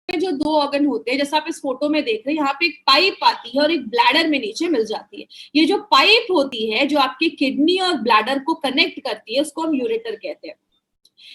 में जो दो ऑर्गन होते हैं, जैसा आप इस फोटो में देख रहे हैं, यहाँ पे एक पाइप आती है और एक ब्लैडर में नीचे मिल जाती है। ये जो पाइप होती है जो आपकी किडनी और ब्लैडर को कनेक्ट करती है, उसको हम यूरेटर कहते हैं।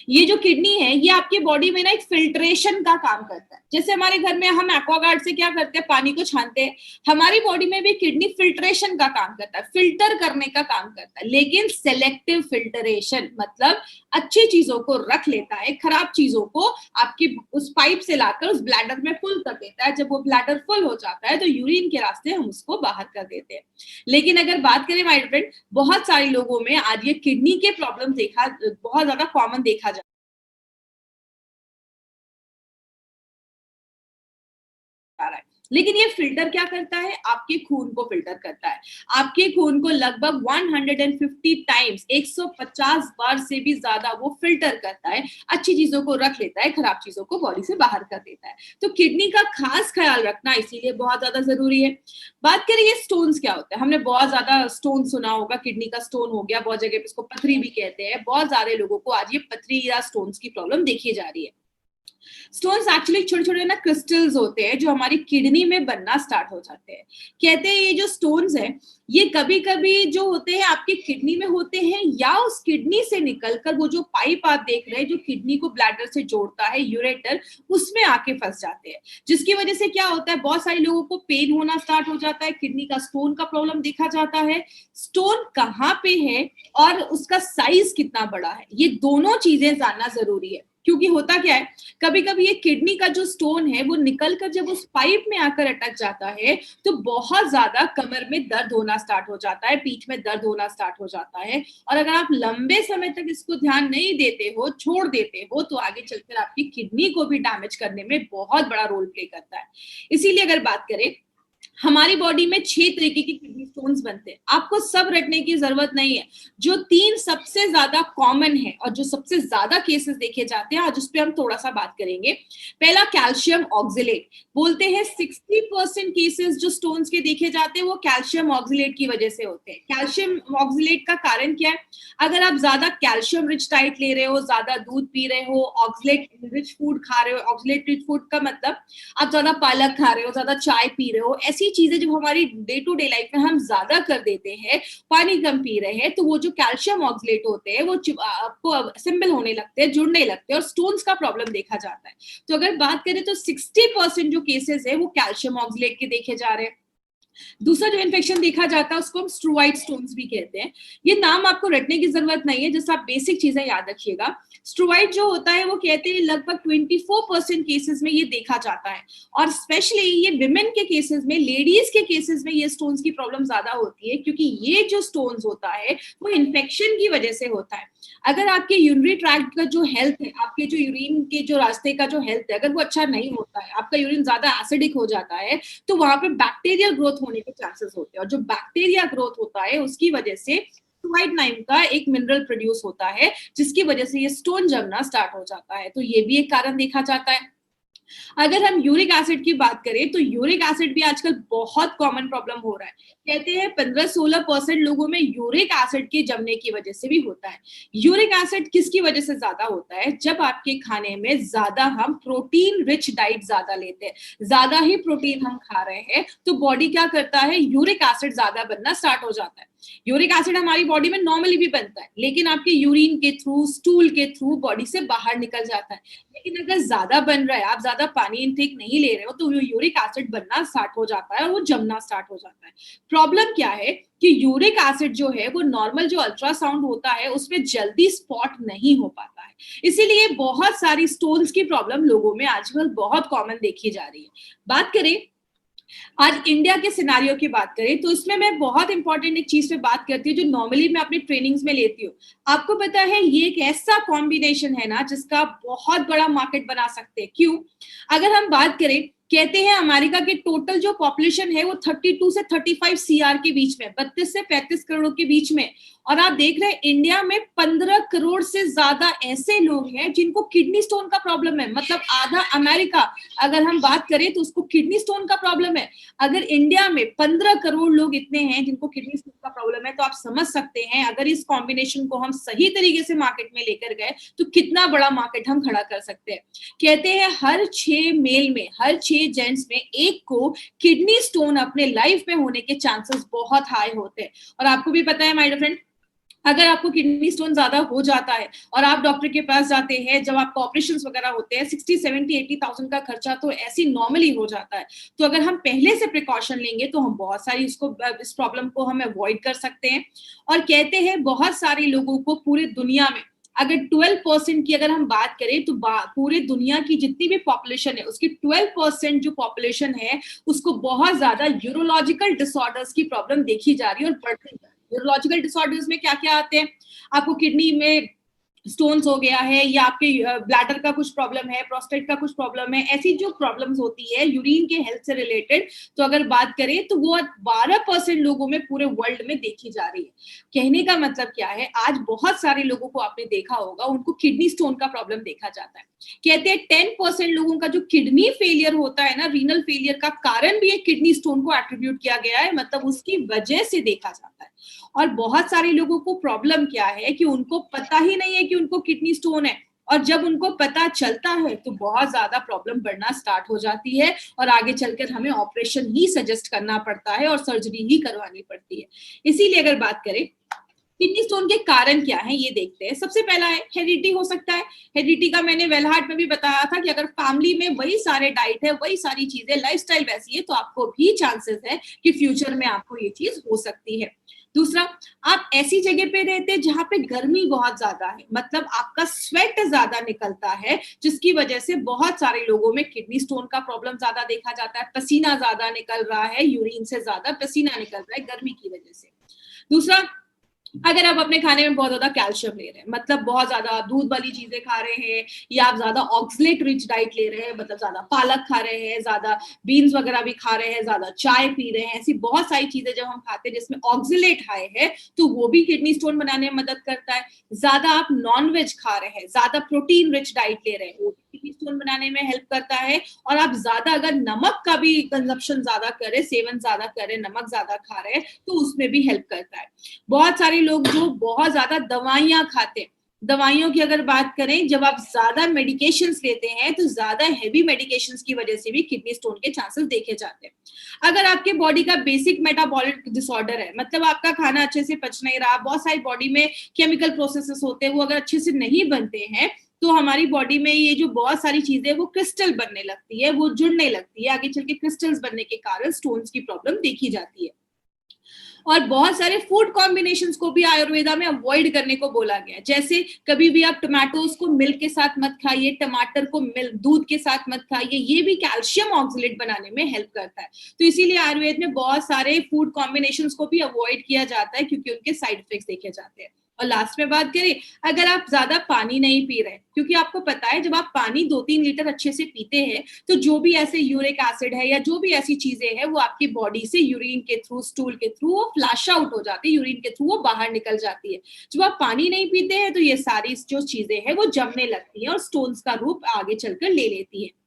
ये जो किडनी है ये आपके बॉडी में ना एक फिल्ट्रेशन का काम करता है। जैसे हमारे घर में हम एक्वागार्ड से क्या करते हैं, पानी को छानते हैं, हमारी बॉडी में भी किडनी फिल्ट्रेशन का काम करता है, फिल्टर करने का काम करता है, लेकिन सेलेक्टिव फिल्टरेशन, मतलब अच्छी चीजों को रख लेता है, खराब चीजों को आपकी उस पाइप से लाकर उस ब्लैडर में फुल कर देता है। जब वो ब्लैडर फुल हो जाता है तो यूरिन के रास्ते हम उसको बाहर कर देते हैं। लेकिन अगर बात करें माय फ्रेंड, बहुत सारे लोगों में आज ये किडनी के प्रॉब्लम बहुत ज्यादा कॉमन देखा जा रहा है। लेकिन ये फिल्टर क्या करता है, आपके खून को फिल्टर करता है। आपके खून को लगभग 150 टाइम्स, 150 बार से भी ज्यादा वो फिल्टर करता है, अच्छी चीजों को रख लेता है, खराब चीजों को बॉडी से बाहर कर देता है। तो किडनी का खास ख्याल रखना इसीलिए बहुत ज्यादा जरूरी है। बात करें ये स्टोन्स क्या होता है, हमने बहुत ज्यादा स्टोन सुना होगा, किडनी का स्टोन हो गया, बहुत जगह पे इसको पथरी भी कहते हैं। बहुत सारे लोगों को आज ये पथरी या स्टोन्स की प्रॉब्लम देखी जा रही है। स्टोन्स एक्चुअली छोटे छोटे ना क्रिस्टल्स होते हैं जो हमारी किडनी में बनना स्टार्ट हो जाते हैं। कहते हैं ये जो स्टोन्स हैं ये कभी कभी जो होते हैं आपकी किडनी में होते हैं, या उस किडनी से निकलकर वो जो पाइप आप देख रहे हैं जो किडनी को ब्लैडर से जोड़ता है, यूरेटर, उसमें आके फंस जाते हैं। जिसकी वजह से क्या होता है, बहुत सारे लोगों को पेन होना स्टार्ट हो जाता है, किडनी का स्टोन का प्रॉब्लम देखा जाता है। स्टोन कहाँ पे है और उसका साइज कितना बड़ा है, ये दोनों चीजें जानना जरूरी है। क्योंकि होता क्या है, कभी कभी ये किडनी का जो स्टोन है वो निकलकर जब उस पाइप में आकर अटक जाता है तो बहुत ज्यादा कमर में दर्द होना स्टार्ट हो जाता है, पीठ में दर्द होना स्टार्ट हो जाता है। और अगर आप लंबे समय तक इसको ध्यान नहीं देते हो, छोड़ देते हो, तो आगे चलकर आपकी किडनी को भी डैमेज करने में बहुत बड़ा रोल प्ले करता है। इसीलिए अगर बात करें, हमारी बॉडी में 6 तरीके की किडनी स्टोन्स बनते हैं। आपको सब रटने की जरूरत नहीं है। जो 3 सबसे ज्यादा कॉमन है और जो सबसे ज्यादा केसेस देखे जाते हैं, आज उस पर हम थोड़ा सा बात करेंगे। पहला कैल्शियम ऑक्सिलेट। बोलते हैं 60% केसेस जो स्टोन्स के देखे जाते हैं वो कैल्शियम ऑक्सिलेट की वजह से होते हैं। कैल्शियम ऑक्सिलेट का कारण क्या है, अगर आप ज्यादा कैल्शियम रिच डाइट ले रहे हो, ज्यादा दूध पी रहे हो, ऑक्सिलेट रिच फूड खा रहे हो, ऑक्सिलेट रिच फूड का मतलब आप ज्यादा पालक खा रहे हो, ज्यादा चाय पी रहे हो, ऐसी चीजें जब हमारी डे टू डे लाइफ में हम ज्यादा कर देते हैं, पानी कम पी रहे हैं, तो वो जो कैल्शियम ऑक्सिलेट होते हैं वो आपको असेंबल होने लगते हैं, जुड़ने लगते हैं और स्टोन्स का प्रॉब्लम देखा जाता है। तो अगर बात करें तो 60% जो केसेस है वो कैल्शियम ऑक्सिलेट के देखे जा रहे हैं। दूसरा जो इन्फेक्शन देखा जाता है उसको हम स्ट्रोवाइड स्टोन्स भी कहते हैं। ये नाम आपको रटने की जरूरत नहीं है, जैसे आप बेसिक चीजें याद रखिएगा। स्ट्रोवाइड जो होता है वो कहते हैं लगभग 24% केसेस में ये देखा जाता है, और स्पेशली ये विमेन के केसेस में, लेडीज के केसेस में ये स्टोन्स की प्रॉब्लम ज्यादा होती है, क्योंकि ये जो स्टोन्स होता है वो इन्फेक्शन की वजह से होता है। अगर आपके यूरिनरी ट्रैक्ट का जो हेल्थ है, आपके जो यूरिन के जो रास्ते का जो हेल्थ है, अगर वो अच्छा नहीं होता है, आपका यूरिन ज्यादा एसिडिक हो जाता है, तो वहां पे बैक्टीरियल ग्रोथ होने के चांसेस होते हैं। और जो बैक्टीरिया ग्रोथ होता है उसकी वजह से स्ट्रोवाइड नाम का एक मिनरल प्रोड्यूस होता है, जिसकी वजह से ये स्टोन जमना स्टार्ट हो जाता है। तो ये भी एक कारण देखा जाता है। अगर हम यूरिक एसिड की बात करें तो यूरिक एसिड भी आजकल बहुत कॉमन प्रॉब्लम हो रहा है। कहते हैं 15-16% लोगों में यूरिक एसिड के जमने की वजह से भी होता है। यूरिक एसिड किसकी वजह से ज्यादा होता है, जब आपके खाने में ज्यादा हम प्रोटीन रिच डाइट ज्यादा लेते हैं, ज्यादा ही प्रोटीन हम खा रहे हैं, तो बॉडी क्या करता है, यूरिक एसिड ज्यादा बनना स्टार्ट हो जाता है। यूरिक एसिड हमारी बॉडी में नॉर्मली भी बनता है, लेकिन आपके यूरिन के थ्रू, स्टूल के थ्रू बॉडी से बाहर निकल जाता है। लेकिन अगर ज्यादा बन रहा है, आप ज्यादा पानी इनटेक नहीं ले रहे हो, तो यूरिक एसिड बनना स्टार्ट हो जाता है और वो जमना स्टार्ट हो जाता है। प्रॉब्लम क्या है कि यूरिक एसिड जो है वो नॉर्मल जो अल्ट्रासाउंड होता है उसमें जल्दी स्पॉट नहीं हो पाता है, इसीलिए बहुत सारी स्टोन्स की प्रॉब्लम लोगों में आजकल बहुत कॉमन देखी जा रही है। बात करें आज इंडिया के सिनारियो की बात करें तो इसमें मैं बहुत इंपॉर्टेंट एक चीज पे बात करती हूँ जो नॉर्मली मैं अपनी ट्रेनिंग्स में लेती हूँ। आपको पता है ये एक ऐसा कॉम्बिनेशन है ना जिसका बहुत बड़ा मार्केट बना सकते हैं। क्यों? अगर हम बात करें कहते हैं अमेरिका के टोटल जो पॉपुलेशन है वो 32 से 35 सीआर के बीच में, 32 से 35 करोड़ के बीच में। और आप देख रहे हैं इंडिया में 15 करोड़ से ज्यादा ऐसे लोग हैं जिनको किडनी स्टोन का प्रॉब्लम है। मतलब आधा अमेरिका अगर हम बात करें तो उसको किडनी स्टोन का प्रॉब्लम है। अगर इंडिया में 15 करोड़ लोग इतने हैं जिनको किडनी स्टोन का प्रॉब्लम है, तो आप समझ सकते हैं अगर इस कॉम्बिनेशन को हम सही तरीके से मार्केट में लेकर गए तो कितना बड़ा मार्केट हम खड़ा कर सकते हैं। कहते हैं हर 6 मेल में, हर 6 जेंट्स में एक को किडनी स्टोन अपने लाइफ में होने के चांसेस बहुत हाई होते हैं। और आपको भी पता है माय डियर फ्रेंड, अगर आपको किडनी स्टोन ज्यादा हो जाता है और आप डॉक्टर के पास जाते हैं, जब आपका ऑपरेशन वगैरह होते हैं, 60, 70, 80,000 का खर्चा तो ऐसी नॉर्मली हो जाता है। तो अगर हम पहले से प्रिकॉशन लेंगे तो हम बहुत सारी इस प्रॉब्लम को हम अवॉइड कर सकते हैं। और कहते हैं बहुत सारे लोगों को पूरे दुनिया में अगर 12% की अगर हम बात करें तो पूरे दुनिया की जितनी भी पॉपुलेशन है उसकी 12% जो पॉपुलेशन है उसको बहुत ज्यादा यूरोलॉजिकल डिसऑर्डर्स की प्रॉब्लम देखी जा रही है और बढ़ रही है। यूरोलॉजिकल डिसऑर्डर्स में क्या क्या आते हैं? आपको किडनी में स्टोन्स हो गया है, या आपके ब्लैडर का कुछ प्रॉब्लम है, प्रोस्टेट का कुछ प्रॉब्लम है, ऐसी जो प्रॉब्लम्स होती है यूरिन के हेल्थ से रिलेटेड, तो अगर बात करें तो वो 12% लोगों में पूरे वर्ल्ड में देखी जा रही है। कहने का मतलब क्या है, आज बहुत सारे लोगों को आपने देखा होगा उनको किडनी स्टोन का प्रॉब्लम देखा जाता है। कहते हैं 10% लोगों का जो किडनी फेलियर होता है ना, रीनल फेलियर का कारण भी एक किडनी स्टोन को एट्रीब्यूट किया गया है, मतलब उसकी वजह से देखा जाता है। और बहुत सारे लोगों को प्रॉब्लम क्या है कि उनको पता ही नहीं है कि उनको किडनी स्टोन है, और जब उनको पता चलता है तो बहुत ज्यादा प्रॉब्लम बढ़ना स्टार्ट हो जाती है और आगे चलकर हमें ऑपरेशन ही सजेस्ट करना पड़ता है और सर्जरी ही करवानी पड़ती है। इसीलिए अगर बात करें किडनी स्टोन के कारण क्या है ये देखते हैं। सबसे पहला है हेरिडिटी हो सकता है। हेरिडिटी का मैंने वेलहार्ट में भी बताया था कि अगर फैमिली में वही सारे डाइट है, वही सारी चीजें, लाइफस्टाइल वैसी है, तो आपको भी चांसेस है कि फ्यूचर में आपको ये चीज हो सकती है। दूसरा, आप ऐसी जगह पे रहते हैं जहां पे गर्मी बहुत ज्यादा है, मतलब आपका स्वेट ज्यादा निकलता है, जिसकी वजह से बहुत सारे लोगों में किडनी स्टोन का प्रॉब्लम ज्यादा देखा जाता है। पसीना ज्यादा निकल रहा है, यूरिन से ज्यादा पसीना निकल रहा है गर्मी की वजह से। दूसरा, अगर आप अपने खाने में बहुत ज्यादा कैल्शियम ले रहे हैं, मतलब बहुत ज्यादा दूध वाली चीजें खा रहे हैं, या आप ज्यादा ऑक्सलेट रिच डाइट ले रहे हैं, मतलब ज्यादा पालक खा रहे हैं, ज्यादा बीन्स वगैरह भी खा रहे हैं, ज्यादा चाय पी रहे हैं, ऐसी बहुत सारी चीजें जब हम खाते हैं जिसमें ऑक्सलेट हाई है तो वो भी किडनी स्टोन बनाने में मदद करता है। ज्यादा आप नॉन वेज खा रहे हैं, ज्यादा प्रोटीन रिच डाइट ले रहे हैं, वो किडनी स्टोन बनाने में हेल्प करता है। और आप ज्यादा अगर नमक का भी कंजप्शन ज्यादा करें, सेवन ज्यादा करें, नमक ज्यादा खा रहे हैं, तो उसमें भी हेल्प करता है। बहुत सारे लोग जो बहुत ज्यादा दवाइयां खाते हैं, दवाइयों की अगर बात करें, जब आप ज्यादा मेडिकेशंस लेते हैं तो ज्यादा हेवी मेडिकेशंस की वजह से भी किडनी स्टोन के चांसेस देखे जाते हैं। अगर आपके बॉडी का बेसिक मेटाबॉलिक डिसऑर्डर है, मतलब आपका खाना अच्छे से पच नहीं रहा, बहुत सारी बॉडी में केमिकल प्रोसेसेस होते हैं, वो अगर अच्छे से नहीं बनते हैं तो हमारी बॉडी में ये जो बहुत सारी चीजें वो क्रिस्टल बनने लगती है, वो जुड़ने लगती है, आगे चल के क्रिस्टल्स बनने के कारण स्टोन्स की प्रॉब्लम देखी जाती है। और बहुत सारे फूड कॉम्बिनेशंस को भी आयुर्वेदा में अवॉइड करने को बोला गया है। जैसे कभी भी आप टमाटोज को मिल्क के साथ मत खाइए, टमाटर को मिल्क दूध के साथ मत खाइए, ये भी कैल्शियम ऑक्सलेट बनाने में हेल्प करता है। तो इसीलिए आयुर्वेद में बहुत सारे फूड कॉम्बिनेशंस को भी अवॉइड किया जाता है क्योंकि उनके साइड इफेक्ट्स देखे जाते हैं। और लास्ट में बात करें, अगर आप ज्यादा पानी नहीं पी रहे, क्योंकि आपको पता है जब आप पानी 2-3 लीटर अच्छे से पीते हैं तो जो भी ऐसे यूरिक एसिड है या जो भी ऐसी चीजें हैं वो आपकी बॉडी से यूरिन के थ्रू, स्टूल के थ्रू वो फ्लैश आउट हो जाती है, यूरिन के थ्रू वो बाहर निकल जाती है। जब आप पानी नहीं पीते हैं तो ये सारी जो चीजें हैं वो जमने लगती है और स्टोन्स का रूप आगे चलकर ले लेती है।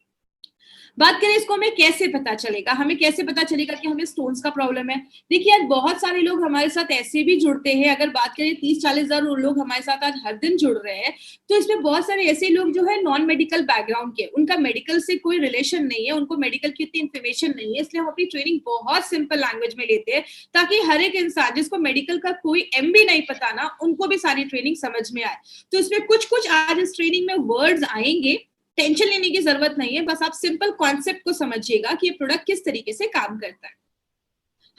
बात करें इसको हमें कैसे पता चलेगा, हमें कैसे पता चलेगा कि हमें स्टोन्स का प्रॉब्लम है? देखिए आज बहुत सारे लोग हमारे साथ ऐसे भी जुड़ते हैं, अगर बात करें 30-40 हजार लोग हमारे साथ आज हर दिन जुड़ रहे हैं, तो इसमें बहुत सारे ऐसे लोग जो है नॉन मेडिकल बैकग्राउंड के, उनका मेडिकल से कोई रिलेशन नहीं है, उनको मेडिकल की इतनी इन्फॉर्मेशन नहीं है, इसलिए हम अपनी ट्रेनिंग बहुत सिंपल लैंग्वेज में लेते हैं ताकि हर एक इंसान जिसको मेडिकल का कोई एम भी नहीं पता ना, उनको भी सारी ट्रेनिंग समझ में आए। तो इसमें कुछ कुछ आज इस ट्रेनिंग में वर्ड्स आएंगे, टेंशन लेने की जरूरत नहीं है, बस आप सिंपल कॉन्सेप्ट को समझिएगा कि ये प्रोडक्ट किस तरीके से काम करता है।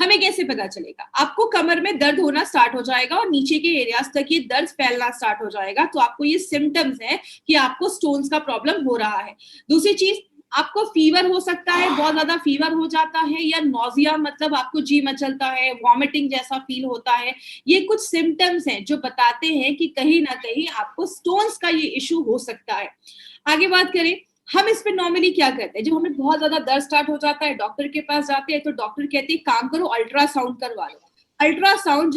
हमें कैसे पता चलेगा? आपको कमर में दर्द होना स्टार्ट हो जाएगा और नीचे के एरियाज तक ये दर्द फैलना स्टार्ट हो जाएगा, तो आपको ये सिम्टम्स है कि आपको स्टोन्स का प्रॉब्लम हो रहा है। दूसरी चीज, आपको फीवर हो सकता है, बहुत ज्यादा फीवर हो जाता है, या नोजिया मतलब आपको जी मचलता है, वॉमिटिंग जैसा फील होता है। ये कुछ सिम्टम्स हैं जो बताते हैं कि कहीं ना कहीं आपको स्टोन्स का ये इशू हो सकता है। आगे बात करें, हम इस पे नॉर्मली क्या करते हैं, जब हमें बहुत ज्यादा दर्द स्टार्ट हो जाता है, डॉक्टर के पास जाते हैं तो डॉक्टर कहते हैं काम करो अल्ट्रासाउंड करवा लो। अल्ट्रासाउंड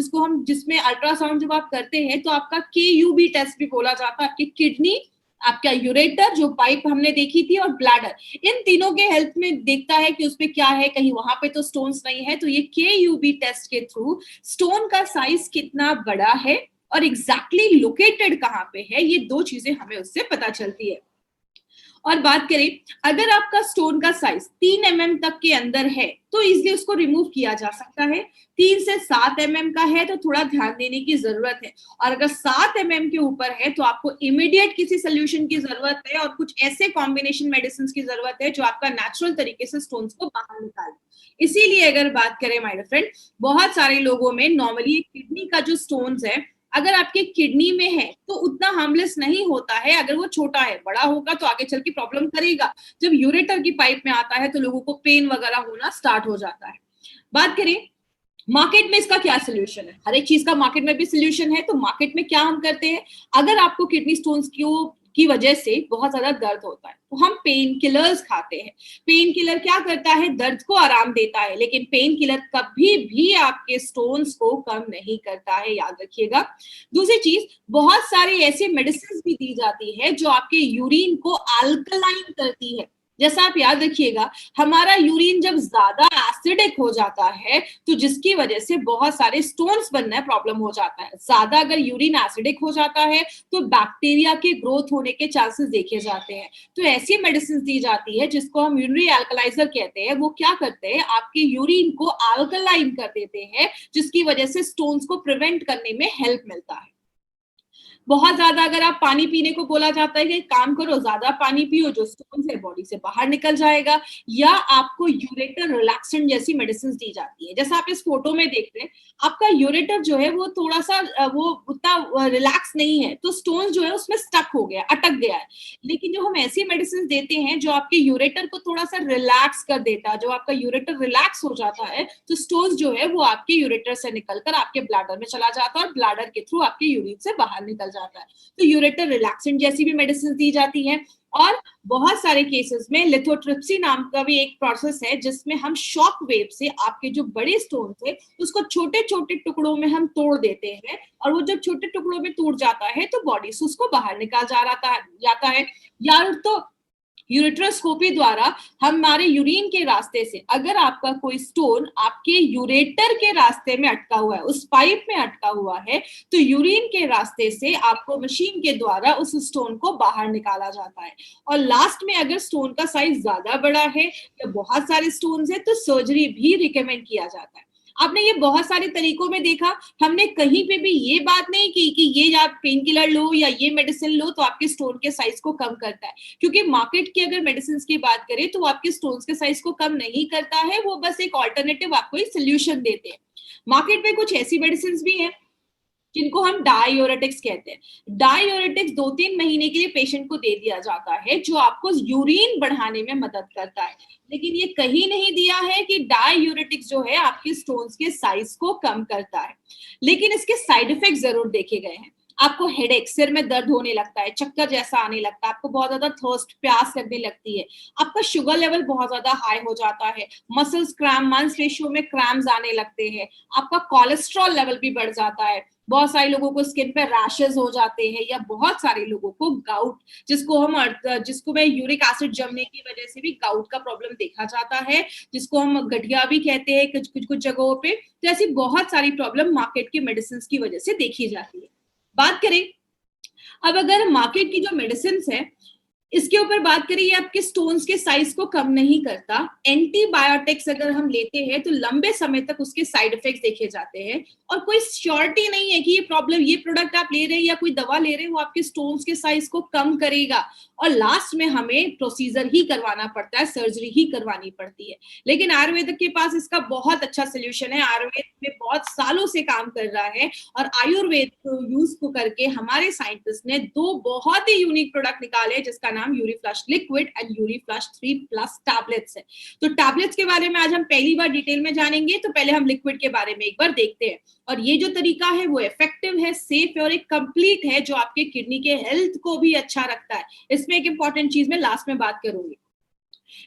जिसमें अल्ट्रासाउंड जब आप करते हैं तो आपका KUB टेस्ट भी बोला जाता है, आपकी किडनी, आपका यूरेटर जो पाइप हमने देखी थी और ब्लैडर, इन तीनों के हेल्थ में देखता है कि उसमें क्या है, कहीं वहां पे तो स्टोन्स नहीं है। तो ये KUB टेस्ट के थ्रू स्टोन का साइज कितना बड़ा है और एग्जैक्टली लोकेटेड कहाँ पे है, ये दो चीजें हमें उससे पता चलती है। और बात करें, अगर आपका स्टोन का साइज 3 mm तक के अंदर है तो इजीली उसको रिमूव किया जा सकता है। 3 से 7 mm का है तो थोड़ा ध्यान देने की जरूरत है, और अगर 7 mm के ऊपर है तो आपको इमीडिएट किसी सोल्यूशन की जरूरत है और कुछ ऐसे कॉम्बिनेशन मेडिसिन की जरूरत है जो आपका नेचुरल तरीके से स्टोन्स को बाहर निकाले। इसीलिए अगर बात करें माय फ्रेंड, बहुत सारे लोगों में नॉर्मली किडनी का जो स्टोन्स है, अगर आपके किडनी में है तो उतना हार्मलेस नहीं होता है, अगर वो छोटा है, बड़ा होगा तो आगे चल के प्रॉब्लम करेगा। जब यूरेटर की पाइप में आता है तो लोगों को पेन वगैरह होना स्टार्ट हो जाता है। बात करें मार्केट में इसका क्या सोल्यूशन है, हर एक चीज का मार्केट में भी सोल्यूशन है। तो मार्केट में क्या हम करते हैं, अगर आपको किडनी स्टोन्स की वजह से बहुत ज्यादा दर्द होता है तो हम पेन किलर्स खाते हैं। पेन किलर क्या करता है, दर्द को आराम देता है, लेकिन पेन किलर कभी भी आपके स्टोन्स को कम नहीं करता है, याद रखिएगा। दूसरी चीज, बहुत सारे ऐसे मेडिसिन भी दी जाती है जो आपके यूरिन को अल्कलाइन करती है। जैसा आप याद रखिएगा, हमारा यूरिन जब ज्यादा एसिडिक हो जाता है तो जिसकी वजह से बहुत सारे स्टोन्स बनना प्रॉब्लम हो जाता है। ज्यादा अगर यूरिन एसिडिक हो जाता है तो बैक्टीरिया के ग्रोथ होने के चांसेस देखे जाते हैं। तो ऐसी मेडिसिन दी जाती है जिसको हम यूरिनरी अल्कलाइजर कहते हैं। वो क्या करते हैं, आपके यूरिन को अल्कलाइन कर देते हैं, जिसकी वजह से स्टोन्स को प्रिवेंट करने में हेल्प मिलता है। बहुत ज्यादा अगर आप पानी पीने को बोला जाता है कि काम करो ज्यादा पानी पियो, जो स्टोन्स है बॉडी से बाहर निकल जाएगा, या आपको यूरेटर रिलैक्सेंट जैसी मेडिसिन दी जाती है। जैसा आप इस फोटो में देख रहे हैं, आपका यूरेटर जो है वो थोड़ा सा वो उतना रिलैक्स नहीं है, तो स्टोन जो है उसमें स्टक हो गया, अटक गया है। लेकिन जो हम ऐसी मेडिसिन देते हैं जो आपके यूरेटर को थोड़ा सा रिलैक्स कर देता है, जो आपका यूरेटर रिलैक्स हो जाता है तो स्टोन्स जो है वो आपके यूरेटर से निकलकर आपके ब्लैडर में चला जाता है और ब्लैडर के थ्रू आपके यूरिन से बाहर निकल जाता है। तो यूरेटर रिलैक्सेंट जैसी भी मेडिसिन दी जाती है। और बहुत सारे केसेस में लिथोट्रिप्सी नाम का भी एक प्रोसेस है जिसमें हम शॉक वेव से आपके जो बड़े स्टोन थे उसको छोटे छोटे टुकड़ों में हम तोड़ देते हैं, और वो जब छोटे टुकड़ों में टूट जाता है तो बॉडी से उसको बाहर निकाल जाता है। या तो यूरेट्रोस्कोपी द्वारा हमारे यूरिन के रास्ते से, अगर आपका कोई स्टोन आपके यूरेटर के रास्ते में अटका हुआ है, उस पाइप में अटका हुआ है, तो यूरिन के रास्ते से आपको मशीन के द्वारा उस स्टोन को बाहर निकाला जाता है। और लास्ट में अगर स्टोन का साइज ज्यादा बड़ा है या बहुत सारे स्टोन है तो सर्जरी भी रिकमेंड किया जाता है। आपने ये बहुत सारे तरीकों में देखा, हमने कहीं पे भी ये बात नहीं की कि ये आप पेन किलर लो या ये मेडिसिन लो तो आपके स्टोन के साइज को कम करता है, क्योंकि मार्केट की अगर मेडिसिन की बात करें तो आपके स्टोन्स के साइज को कम नहीं करता है, वो बस एक ऑल्टरनेटिव आपको एक सोल्यूशन देते हैं। मार्केट में कुछ ऐसी मेडिसिन भी है जिनको हम डायूरेटिक्स कहते हैं। डायूरेटिक्स 2-3 महीने के लिए पेशेंट को दे दिया जाता है, जो आपको यूरिन बढ़ाने में मदद करता है। लेकिन ये कहीं नहीं दिया है कि डायूरेटिक्स जो है आपके स्टोन्स के साइज को कम करता है, लेकिन इसके साइड इफेक्ट जरूर देखे गए हैं। आपको हेडेक, सिर में दर्द होने लगता है, चक्कर जैसा आने लगता है, आपको बहुत ज्यादा थर्स्ट, प्यास लगने लगती है, आपका शुगर लेवल बहुत ज्यादा हाई हो जाता है, मसल्स क्रैम्प, मांसपेशियों में क्रैम्प्स आने लगते हैं, आपका कोलेस्ट्रॉल लेवल भी बढ़ जाता है, बहुत सारे लोगों को स्किन पे रैशेस हो जाते हैं, या बहुत सारे लोगों को गाउट, जिसको में यूरिक एसिड जमने की वजह से भी गाउट का प्रॉब्लम देखा जाता है, जिसको हम गठिया भी कहते हैं कुछ जगहों पे। तो ऐसी बहुत सारी प्रॉब्लम मार्केट के मेडिसिन की वजह से देखी जाती है। बात करें अब अगर मार्केट की जो मेडिसिन है इसके ऊपर बात करें, ये आपके स्टोन्स के साइज को कम नहीं करता। एंटीबायोटिक्स अगर हम लेते हैं तो लंबे समय तक उसके साइड इफेक्ट्स देखे जाते हैं, और कोई श्योरिटी नहीं है कि ये प्रोडक्ट आप ले रहे हैं या कोई दवा ले रहे हैं वो आपके स्टोन्स के साइज को कम करेगा। और लास्ट में हमें प्रोसीजर ही करवाना पड़ता है, सर्जरी ही करवानी पड़ती है। लेकिन आयुर्वेद के पास इसका बहुत अच्छा सोल्यूशन है। आयुर्वेद में बहुत सालों से काम कर रहा है और आयुर्वेद को यूज को करके हमारे साइंटिस्ट ने 2 बहुत ही यूनिक प्रोडक्ट निकाले जिसका नाम यूरीफ्लश लिक्विड एंड यूरीफ्लश 3+ टैबलेट्स है। तो टैबलेट्स के बारे में आज हम पहली बार डिटेल में जानेंगे, तो पहले हम लिक्विड के बारे में एक बार देखते हैं। और ये जो तरीका है वो इफेक्टिव है, सेफ है और एक कंप्लीट है जो आपके किडनी के हेल्थ को भी अच्छा रखता है। इसमें एक इंपॉर्टेंट चीज मैं लास्ट में बात करूंगी।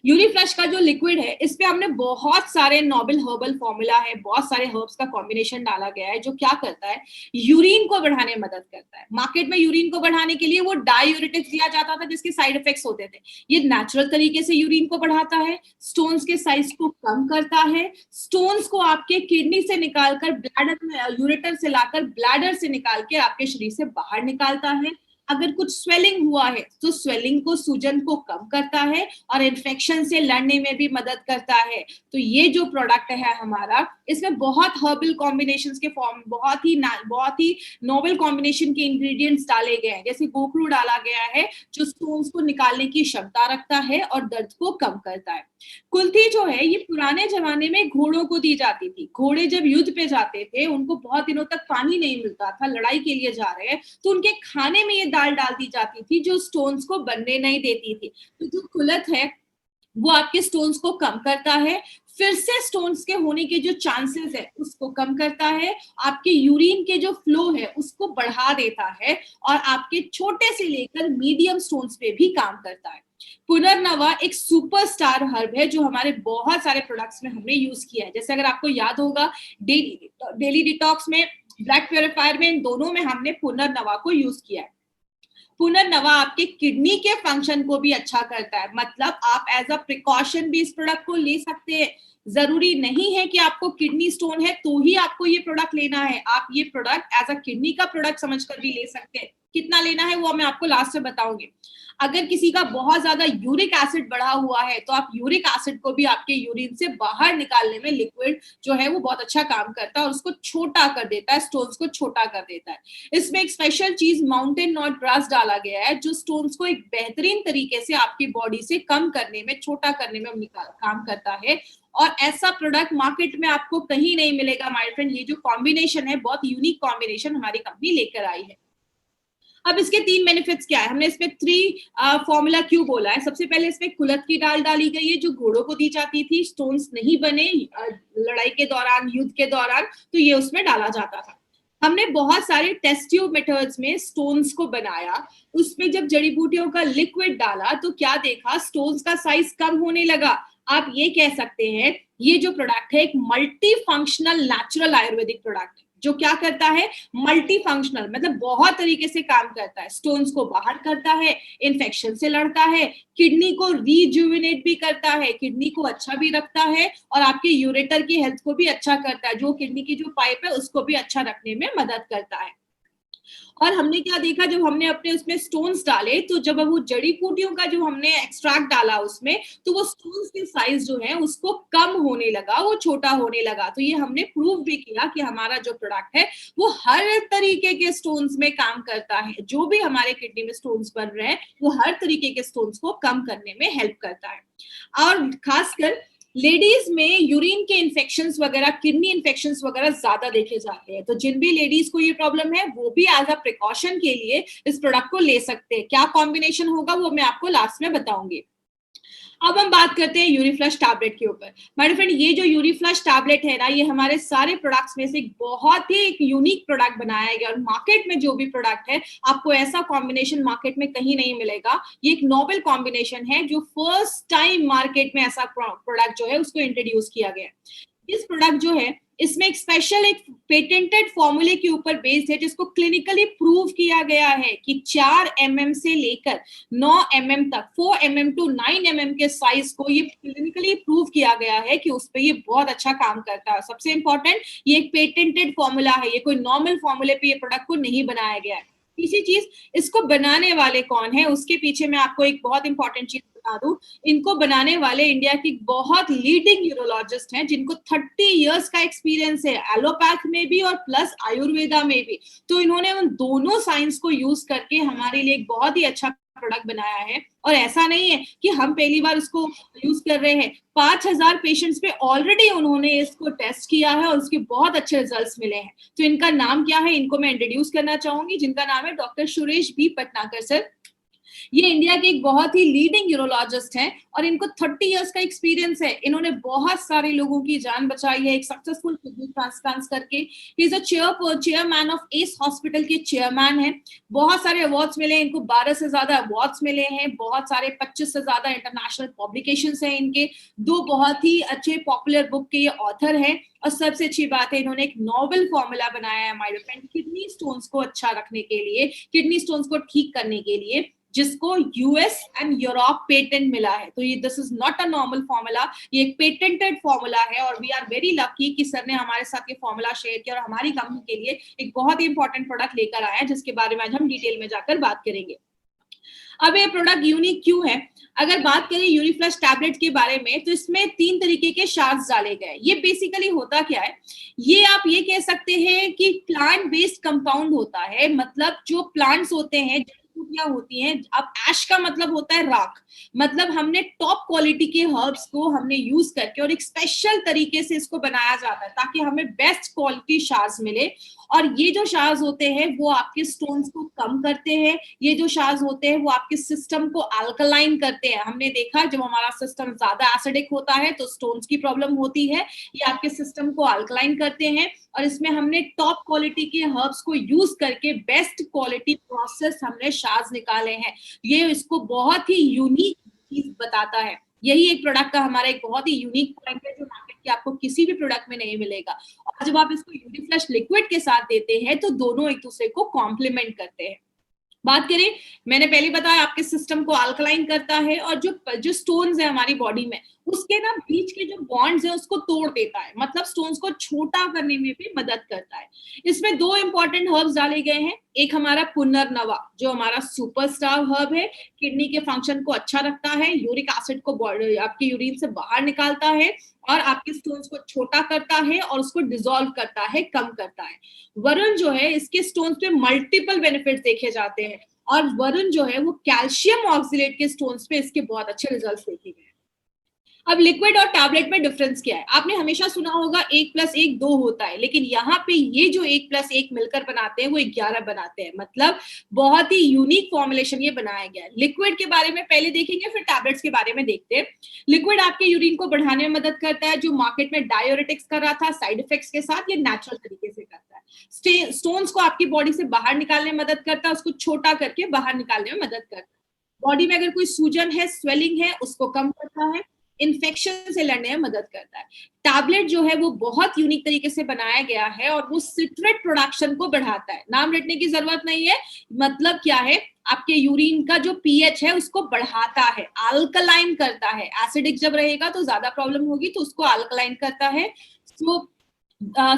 यूरीफ्लश का जो लिक्विड है इस पे हमने बहुत सारे नोबल हर्बल फॉर्मूला है, बहुत सारे हर्ब्स का कॉम्बिनेशन डाला गया है जो क्या करता है, यूरिन को बढ़ाने में मदद करता है। मार्केट में यूरिन को बढ़ाने के लिए वो डाययूरेटिक्स दिया जाता था जिसके साइड इफेक्ट्स होते थे। ये नेचुरल तरीके से यूरिन को बढ़ाता है, स्टोन्स के साइज को कम करता है, स्टोन्स को आपके किडनी से निकालकर ब्लैडर में, यूरेटर से लाकर ब्लैडर से निकाल के आपके शरीर से बाहर निकालता है। अगर कुछ स्वेलिंग हुआ है तो स्वेलिंग को, सूजन को कम करता है और इन्फेक्शन से लड़ने में भी मदद करता है। तो ये जो प्रोडक्ट है हमारा, इसमें बहुत हर्बल कॉम्बिनेशंस के फॉर्म, बहुत ही नोबल कॉम्बिनेशन के इंग्रेडिएंट्स डाले गए हैं। जैसे गोखरू डाला गया है जो स्टोन्स को निकालने की क्षमता रखता है और दर्द को कम करता है। कुल्थी जो है ये पुराने जमाने में घोड़ों को दी जाती थी। घोड़े जब युद्ध पे जाते थे, उनको बहुत दिनों तक पानी नहीं मिलता था, लड़ाई के लिए जा रहे हैं, तो उनके खाने में ये दाल डाल दी जाती थी जो स्टोन्स को बनने नहीं देती थी। तो जो कुलथ है वो आपके स्टोन्स को कम करता है, फिर से स्टोन्स के होने के जो चांसेस है उसको कम करता है, आपके यूरिन के जो फ्लो है उसको बढ़ा देता है और आपके छोटे से लेकर मीडियम स्टोन्स पे भी काम करता है। पुनर्नवा एक सुपरस्टार हर्ब है जो हमारे बहुत सारे प्रोडक्ट्स में हमने यूज किया है। जैसे अगर आपको याद होगा, डेली डिटॉक्स में, ब्लड प्योरीफायर में, इन दोनों में हमने पुनर्नवा को यूज किया है। पुनर्नवा आपके किडनी के फंक्शन को भी अच्छा करता है, मतलब आप एज अ प्रिकॉशन भी इस प्रोडक्ट को ले सकते हैं। जरूरी नहीं है कि आपको किडनी स्टोन है तो ही आपको ये प्रोडक्ट लेना है, आप ये प्रोडक्ट एज अ किडनी का प्रोडक्ट समझकर भी ले सकते हैं। कितना लेना है वो मैं आपको लास्ट में बताऊंगी। अगर किसी का बहुत ज्यादा यूरिक एसिड बढ़ा हुआ है तो आप यूरिक एसिड को भी आपके यूरिन से बाहर निकालने में लिक्विड जो है वो बहुत अच्छा काम करता है और उसको छोटा कर देता है, स्टोन्स को छोटा कर देता है। इसमें एक स्पेशल चीज माउंटेन नॉट ग्रास डाला गया है जो स्टोन्स को एक बेहतरीन तरीके से आपकी बॉडी से कम करने में, छोटा करने में काम करता है। और ऐसा प्रोडक्ट मार्केट में आपको कहीं नहीं मिलेगा माय फ्रेंड। ये जो कॉम्बिनेशन है बहुत यूनिक कॉम्बिनेशन हमारी कंपनी लेकर आई है। अब इसके 3 बेनिफिट्स क्या है, हमने इसमें 3 फॉर्मूला क्यों बोला है। सबसे पहले इसमें कुलथ की दाल डाली गई है जो घोड़ों को दी जाती थी, स्टोन्स नहीं बने लड़ाई के दौरान, युद्ध के दौरान, तो ये उसमें डाला जाता था। हमने बहुत सारे टेस्ट ट्यूब मेथड्स में स्टोन्स को बनाया, उसमें जब जड़ी बूटियों का लिक्विड डाला तो क्या देखा, स्टोन्स का साइज कम होने लगा। आप ये कह सकते हैं ये जो प्रोडक्ट है एक multi functional natural Ayurvedic product है जो क्या करता है, मल्टी फंक्शनल, मतलब बहुत तरीके से काम करता है। स्टोन्स को बाहर करता है, इन्फेक्शन से लड़ता है, किडनी को रिजुविनेट भी करता है, किडनी को अच्छा भी रखता है और आपके यूरेटर की हेल्थ को भी अच्छा करता है, जो किडनी की जो पाइप है उसको भी अच्छा रखने में मदद करता है। और हमने क्या देखा, जब हमने अपने उसमें स्टोन्स डाले तो जब वो जड़ी बूटियों का जो हमने एक्सट्रैक्ट डाला उसमें, तो वो स्टोन्स के साइज जो है उसको कम होने लगा, वो छोटा होने लगा। तो ये हमने प्रूव भी किया कि हमारा जो प्रोडक्ट है वो हर तरीके के स्टोन्स में काम करता है। जो भी हमारे किडनी में स्टोन्स बन रहे हैं वो हर तरीके के स्टोन्स को कम करने में हेल्प करता है। और खासकर लेडीज में यूरिन के इन्फेक्शंस वगैरह, किडनी इन्फेक्शंस वगैरह ज्यादा देखे जाते हैं। तो जिन भी लेडीज को ये प्रॉब्लम है वो भी एज अ प्रिकॉशन के लिए इस प्रोडक्ट को ले सकते हैं। क्या कॉम्बिनेशन होगा वो मैं आपको लास्ट में बताऊंगी। अब हम बात करते हैं यूरीफ्लश टैबलेट के ऊपर। माय फ्रेंड, ये जो यूरीफ्लश टैबलेट है ना, ये हमारे सारे प्रोडक्ट्स में से एक बहुत ही एक यूनिक प्रोडक्ट बनाया गया और मार्केट में जो भी प्रोडक्ट है आपको ऐसा कॉम्बिनेशन मार्केट में कहीं नहीं मिलेगा। ये एक नोबल कॉम्बिनेशन है जो फर्स्ट टाइम मार्केट में ऐसा प्रोडक्ट जो है उसको इंट्रोड्यूस किया गया है। इस प्रोडक्ट जो है इसमें एक स्पेशल, एक पेटेंटेड फॉर्मूले के ऊपर बेस्ड है जिसको क्लिनिकली प्रूव किया गया है कि 4 mm से लेकर 9 mm तक, 4 mm to 9 mm के साइज को ये क्लिनिकली प्रूव किया गया है कि उस पर ये बहुत अच्छा काम करता है। सबसे इंपॉर्टेंट, ये एक पेटेंटेड फॉर्मूला है, ये कोई नॉर्मल फॉर्मूले पे ये प्रोडक्ट को नहीं बनाया गया है। तीसरी चीज, इसको बनाने वाले कौन है उसके पीछे मैं आपको एक बहुत इंपॉर्टेंट चीज बता दूं। इनको बनाने वाले इंडिया की बहुत लीडिंग यूरोलॉजिस्ट हैं जिनको 30 इयर्स का एक्सपीरियंस है, एलोपैथ में भी और प्लस आयुर्वेदा में भी। तो इन्होंने उन दोनों साइंस को यूज करके हमारे लिए एक बहुत ही अच्छा प्रोडक्ट बनाया है, और ऐसा नहीं है कि हम पहली बार इसको यूज कर रहे हैं। 5000 पेशेंट्स पे ऑलरेडी उन्होंने इसको टेस्ट किया है और उसके बहुत अच्छे रिजल्ट्स मिले हैं। तो इनका नाम क्या है, इनको मैं इंट्रोड्यूस करना चाहूंगी, जिनका नाम है डॉक्टर सुरेश बी पटनाकर सर। ये इंडिया के एक बहुत ही लीडिंग यूरोलॉजिस्ट हैं और इनको 30 इयर्स का एक्सपीरियंस है। इन्होंने बहुत सारे लोगों की जान बचाई है एक सक्सेसफुल किडनी ट्रांसप्लांट करके। He is a chairman of S hospital के चेयरमैन है। बहुत सारे अवार्ड्स मिले इनको, 12 से ज्यादा अवार्ड्स मिले हैं, बहुत सारे 25 से ज्यादा इंटरनेशनल पब्लिकेशंस हैं इनके, 2 बहुत ही अच्छे पॉपुलर बुक के ये ऑथर है। और सबसे अच्छी बात है, इन्होंने एक नोवेल फॉर्मूला बनाया है माय फ्रेंड, किडनी स्टोन्स को अच्छा रखने के लिए, किडनी स्टोन्स को ठीक करने के लिए, जिसको यूएस एंड यूरोप पेटेंट मिला है। तो ये this is not a normal formula, ये एक पेटेंटेड फॉर्मूला है और वी आर वेरी लकी कि सर ने हमारे साथ ये फॉर्मूला शेयर किया और हमारी कंपनी के लिए एक बहुत ही इंपॉर्टेंट प्रोडक्ट लेकर आया है, जिसके बारे में आज हम डिटेल में जाकर बात करेंगे। अब ये प्रोडक्ट यूनिक क्यों है? अगर बात करें यूरिफ्लश टैबलेट के बारे में, तो इसमें 3 तरीके के शार्ट्स डाले गए। ये बेसिकली होता क्या है, ये आप ये कह सकते हैं कि प्लांट बेस्ड कंपाउंड होता है। मतलब जो प्लांट्स होते हैं, होती हैं, अब ऐश का मतलब होता है राख, मतलब हमने टॉप क्वालिटी के हर्ब्स को हमने यूज करके और एक स्पेशल तरीके से इसको बनाया जाता है ताकि हमें बेस्ट क्वालिटी शार्स मिले। और ये जो शार्स होते हैं वो आपके स्टोन्स को कम करते हैं, ये जो शार्स होते हैं वो आपके सिस्टम को अल्कलाइन करते हैं। हमने देखा जब हमारा सिस्टम ज्यादा एसिडिक होता है तो स्टोन्स की प्रॉब्लम होती है, ये आपके सिस्टम को अल्कलाइन करते हैं। और इसमें हमने टॉप क्वालिटी के हर्ब्स को यूज करके बेस्ट क्वालिटी प्रोसेस हमने शार्स निकाले हैं। ये इसको बहुत ही यूनिक चीज बताता है। यही एक प्रोडक्ट का हमारा एक बहुत ही यूनिक पॉइंट है जो मार्केट के आपको किसी भी प्रोडक्ट में नहीं मिलेगा। और जब आप इसको यूरिफ्लश लिक्विड के साथ देते हैं तो दोनों एक दूसरे को कॉम्प्लीमेंट करते हैं। बात करें, मैंने पहले बताया आपके सिस्टम को अल्कलाइन करता है और जो स्टोन्स है हमारी बॉडी में उसके ना बीच के जो बॉन्ड्स है उसको तोड़ देता है, मतलब स्टोन्स को छोटा करने में भी मदद करता है। इसमें 2 इंपॉर्टेंट हर्ब्स डाले गए हैं, एक हमारा पुनर्नवा जो हमारा सुपरस्टार हर्ब है, किडनी के फंक्शन को अच्छा रखता है, यूरिक एसिड को आपके यूरिन से बाहर निकालता है और आपके स्टोन्स को छोटा करता है और उसको डिसॉल्व करता है, कम करता है। वरुण जो है इसके स्टोन्स पे मल्टीपल बेनिफिट्स देखे जाते हैं और वरुण जो है वो कैल्शियम ऑक्सिलेट के स्टोन्स पे इसके बहुत अच्छे रिजल्ट्स देखे गए। अब लिक्विड और टैबलेट में डिफरेंस क्या है? आपने हमेशा सुना होगा 1+1 2 होता है, लेकिन यहाँ पे ये जो 1+1 मिलकर बनाते हैं वो 11 बनाते हैं, मतलब बहुत ही यूनिक फॉर्मुलेशन ये बनाया गया है। लिक्विड के बारे में पहले देखेंगे, फिर टैबलेट्स के बारे में देखते हैं। लिक्विड आपके यूरिन को बढ़ाने में मदद करता है, जो मार्केट में डायोरेटिक्स कर रहा था साइड इफेक्ट्स के साथ, ये नेचुरल तरीके से करता है। स्टोन्स को आपकी बॉडी से बाहर निकालने में मदद करता है, उसको छोटा करके बाहर निकालने में मदद करता है। बॉडी में अगर कोई सूजन है, स्वेलिंग है, उसको कम करता है, इन्फेक्शन से लड़ने में मदद करता है। टैबलेट जो है वो बहुत यूनिक तरीके से बनाया गया है और वो सिट्रेट प्रोडक्शन को बढ़ाता है। नाम रटने की जरूरत नहीं है, मतलब क्या है, आपके यूरिन का जो पीएच है उसको बढ़ाता है, अल्कलाइन करता है। एसिडिक जब रहेगा तो ज्यादा प्रॉब्लम होगी, तो उसको अल्कलाइन करता है। तो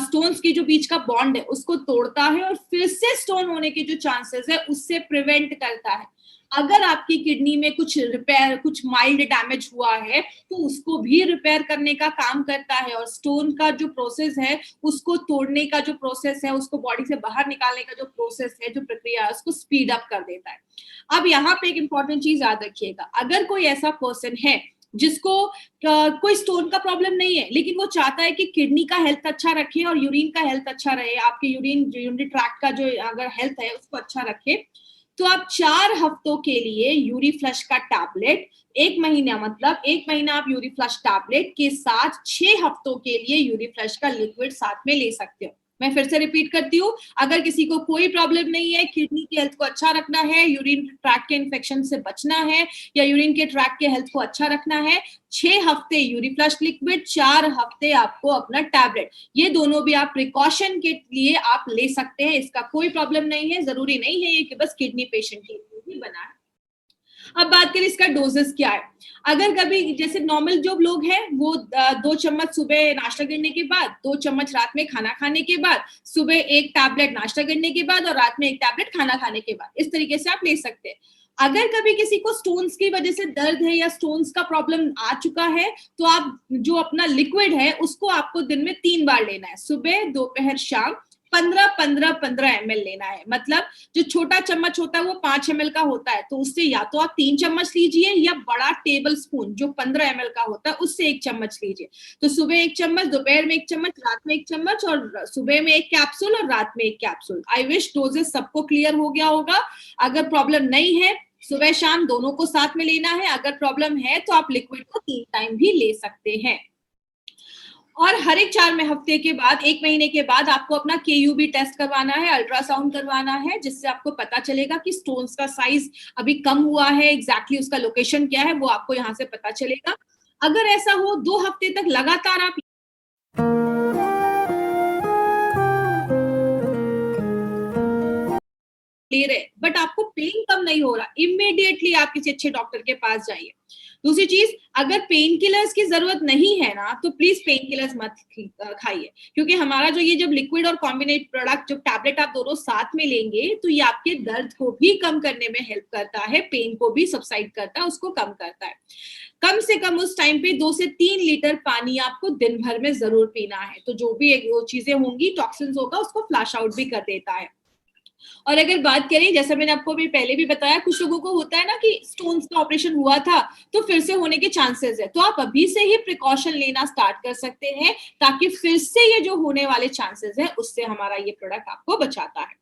स्टोन्स की जो बीच का बॉन्ड है उसको तोड़ता है और फिर से स्टोन होने के जो चांसेस है उससे प्रिवेंट करता है। अगर आपकी किडनी में कुछ माइल्ड डैमेज हुआ है तो उसको भी रिपेयर करने का काम करता है और स्टोन का जो प्रोसेस है उसको तोड़ने का जो प्रोसेस है, उसको बॉडी से बाहर निकालने का जो प्रोसेस है, जो प्रक्रिया है, उसको स्पीड अप कर देता है। अब यहाँ पे एक इंपॉर्टेंट चीज याद रखिएगा, अगर कोई ऐसा पर्सन है जिसको कोई स्टोन का प्रॉब्लम नहीं है लेकिन वो चाहता है कि किडनी का हेल्थ अच्छा रखे और यूरिन का हेल्थ अच्छा रहे, आपके यूरिनरी ट्रैक्ट का जो अगर हेल्थ है उसको अच्छा रखे, तो आप 4 हफ्तों के लिए यूरिफ्लश का टैबलेट, 1 महीना मतलब 1 महीना आप यूरिफ्लश टैबलेट के साथ 6 हफ्तों के लिए यूरिफ्लश का लिक्विड साथ में ले सकते हो। मैं फिर से रिपीट करती हूँ, अगर किसी को कोई प्रॉब्लम नहीं है, किडनी की हेल्थ को अच्छा रखना है, यूरिन ट्रैक्ट के इन्फेक्शन से बचना है या यूरिन के ट्रैक्ट के हेल्थ को अच्छा रखना है, 6 हफ्ते यूरिफ्लश लिक्विड, 4 हफ्ते आपको अपना टैबलेट, ये दोनों भी आप प्रिकॉशन के लिए आप ले सकते हैं। इसका कोई प्रॉब्लम नहीं है, जरूरी नहीं है ये कि बस किडनी पेशेंट के लिए ही बना है। अब बात करें इसका डोजेस क्या है। अगर कभी जैसे नॉर्मल जो लोग हैं वो 2 चम्मच सुबह नाश्ता करने के बाद, 2 चम्मच रात में खाना खाने के बाद, सुबह 1 टैबलेट नाश्ता करने के बाद और रात में 1 टैबलेट खाना खाने के बाद, इस तरीके से आप ले सकते हैं। अगर कभी किसी को स्टोन्स की वजह से दर्द है या स्टोन्स का प्रॉब्लम आ चुका है तो आप जो अपना लिक्विड है उसको आपको दिन में 3 बार लेना है, सुबह, दोपहर, शाम, 15 ml लेना है। मतलब जो छोटा चम्मच होता है वो 5 ml का होता है, तो उससे या तो आप 3 चम्मच लीजिए या बड़ा टेबल स्पून जो 15 ml का होता है उससे 1 चम्मच लीजिए। तो सुबह 1 चम्मच, दोपहर में 1 चम्मच, रात में 1 चम्मच, और सुबह में 1 कैप्सूल और रात में 1 कैप्सूल। आई विश डोजेस सबको क्लियर हो गया होगा। अगर प्रॉब्लम नहीं है, सुबह शाम दोनों को साथ में लेना है। अगर प्रॉब्लम है तो आप लिक्विड को 3 टाइम भी ले सकते हैं। और हर एक 4 हफ्ते के बाद, 1 महीने के बाद आपको अपना KUB टेस्ट करवाना है, अल्ट्रासाउंड करवाना है, जिससे आपको पता चलेगा कि स्टोन्स का साइज अभी कम हुआ है, एग्जैक्टली उसका लोकेशन क्या है वो आपको यहाँ से पता चलेगा। अगर ऐसा हो 2 हफ्ते तक लगातार आप ले रहे बट आपको पेन कम नहीं हो रहा, इमीडिएटली आप किसी अच्छे डॉक्टर के पास जाइए। दूसरी चीज, अगर पेन किलर्स की जरूरत नहीं है ना तो प्लीज पेन किलर्स मत खाइए, क्योंकि हमारा जो ये जब लिक्विड और कॉम्बिनेट प्रोडक्ट, जो टैबलेट आप दोनों साथ में लेंगे तो ये आपके दर्द को भी कम करने में हेल्प करता है, पेन को भी सबसाइड करता है, उसको कम करता है। कम से कम उस टाइम पे 2 से 3 लीटर पानी आपको दिन भर में जरूर पीना है। तो जो भी वो चीजें होंगी, टॉक्सिन्स होगा, उसको फ्लैश आउट भी कर देता है। और अगर बात करें, जैसा मैंने आपको भी पहले भी बताया, कुछ लोगों को होता है ना कि स्टोन्स का ऑपरेशन हुआ था तो फिर से होने के चांसेस है, तो आप अभी से ही प्रिकॉशन लेना स्टार्ट कर सकते हैं, ताकि फिर से ये जो होने वाले चांसेस है उससे हमारा ये प्रोडक्ट आपको बचाता है।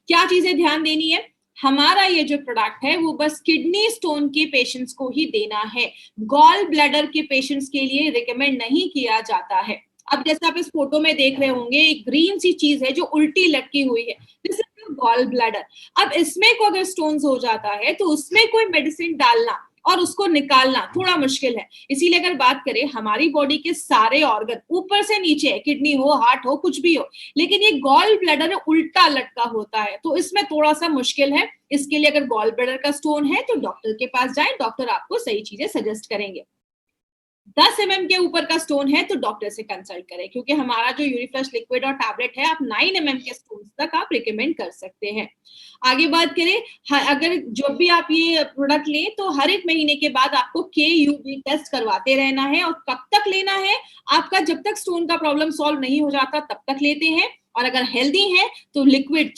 क्या चीजें ध्यान देनी है, हमारा ये जो प्रोडक्ट है वो बस किडनी स्टोन के पेशेंट्स को ही देना है, गॉल ब्लैडर के पेशेंट्स के लिए रिकमेंड नहीं किया जाता है। अब जैसे आप इस फोटो में देख रहे होंगे, एक ग्रीन सी चीज है जो उल्टी लटकी हुई है, दिस इज गॉल ब्लैडर। अब इसमें को अगर स्टोन्स हो जाता है तो उसमें कोई मेडिसिन डालना और उसको निकालना थोड़ा मुश्किल है। इसीलिए अगर बात करें, हमारी बॉडी के सारे ऑर्गन ऊपर से नीचे है, किडनी हो, हार्ट हो, कुछ भी हो, लेकिन ये गॉल ब्लैडर उल्टा लटका होता है, तो इसमें थोड़ा सा मुश्किल है। इसके लिए अगर गॉल ब्लैडर का स्टोन है तो डॉक्टर के पास जाए, डॉक्टर आपको सही चीजें सजेस्ट करेंगे। 10 के ऊपर का स्टोन है तो डॉक्टर से कंसल्ट करें, क्योंकि हमारा जो यूनिफ्रेश लिक्विड और टैबलेट है आप 9 के स्टोन तक आप रिकमेंड कर सकते हैं। आगे बात करें, अगर जब भी आप ये प्रोडक्ट लें तो हर एक महीने के बाद आपको KUB टेस्ट करवाते रहना है। और कब तक लेना है, आपका जब तक स्टोन का प्रॉब्लम सॉल्व नहीं हो जाता तब तक लेते हैं। और अगर हेल्दी है तो लिक्विड